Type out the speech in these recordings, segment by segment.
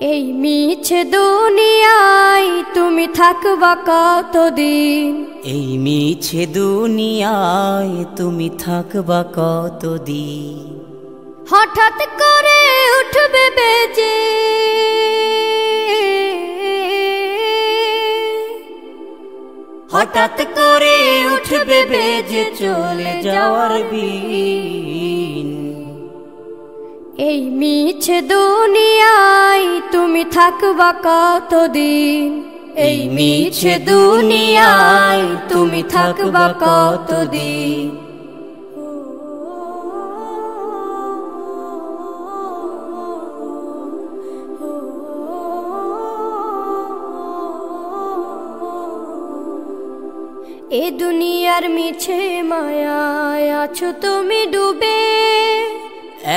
এই মিছে দুনিয়ায় তুমি থাকবা কতদিন? এই মিছে দুনিয়ায় তুমি থাকবা কতদিন? হঠাৎ করে উঠবে বেজে হঠাৎ করে উঠবে বেজে চলে যাওয়ার বিন। এই মিছে দুনিয়ায় তুমি থাকবা কতদিন? এই মিছে দুনিয়ায় তুমি থাকবা কতদিন? এ দুনিয়ার মিছে মায়ায় আছো তুমি ডুবে,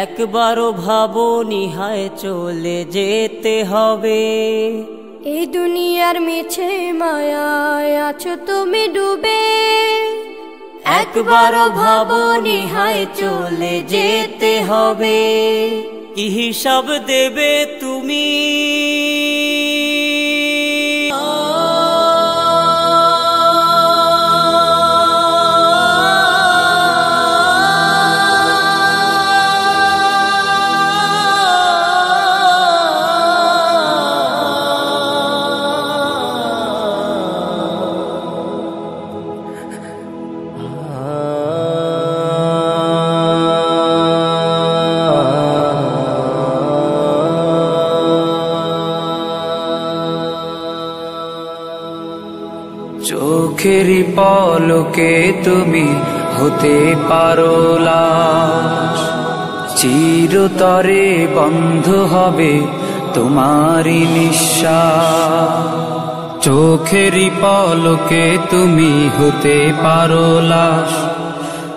একবারও ভাবোনি হায় চলে যেতে হবে। এই দুনিয়ার মিছে মায়ায় আছো তুমি ডুবে, একবারও ভাবোনি হায় চলে যেতে হবে। কি হিসাব দেবে তুমি? চোখেরই পলকে তুমি হতে পারো লাশ, চিরতরে বন্ধ হবে তোমারই নিঃশ্বাস। চোখেরই পলকে তুমি হতে পারো লাশ,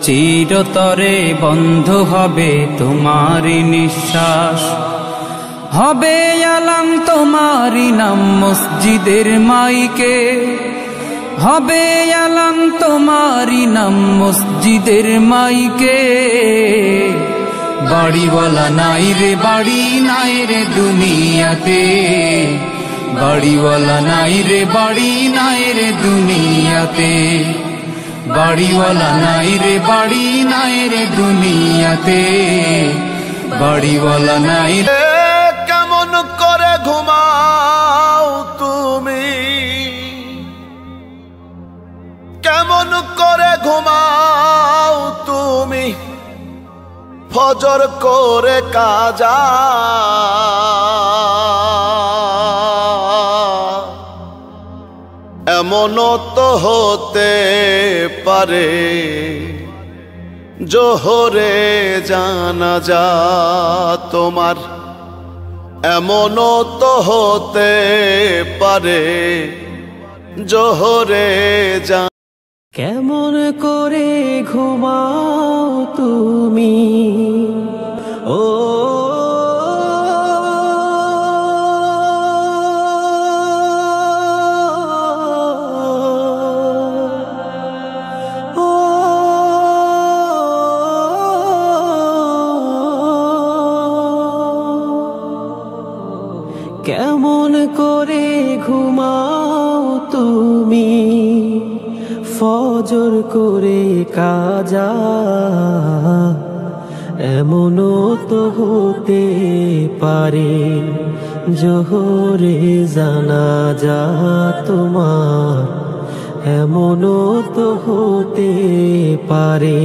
চিরতরে বন্ধ হবে তোমারই নিঃশ্বাস। হবে আলাম তোমারই নাম মসজিদের মাইকে, হবে আলাম তোমারই নাম মসজিদের মাইকে। বাড়িওয়ালা নাই রে বাড়ি নাই রে দুনিয়াতে, বাড়িওয়ালা নাই রে বাড়ি নাই রে দুনিয়াতে, বাড়িওয়ালা নাই রে বাড়ি নাই রে দুনিয়াতে, বাড়িওয়ালা নাই রে। কেমন করে ঘুমাও তুমি, কেমন করে ঘুমাও তুমি, ফজর করে কাজা। এমনও তো হতে পারে জোহরে জানাজা তোমার, এমনও তো হতে পারে জোহরে জানাজা। কেমন করে ঘুমাও তুমি ও কেমন করে ঘুমাও তুমি, ফজর করে কাজা। এমনও তো হতে পারে জোহরে জানাজা তোমার, এমনও তো হতে পারে।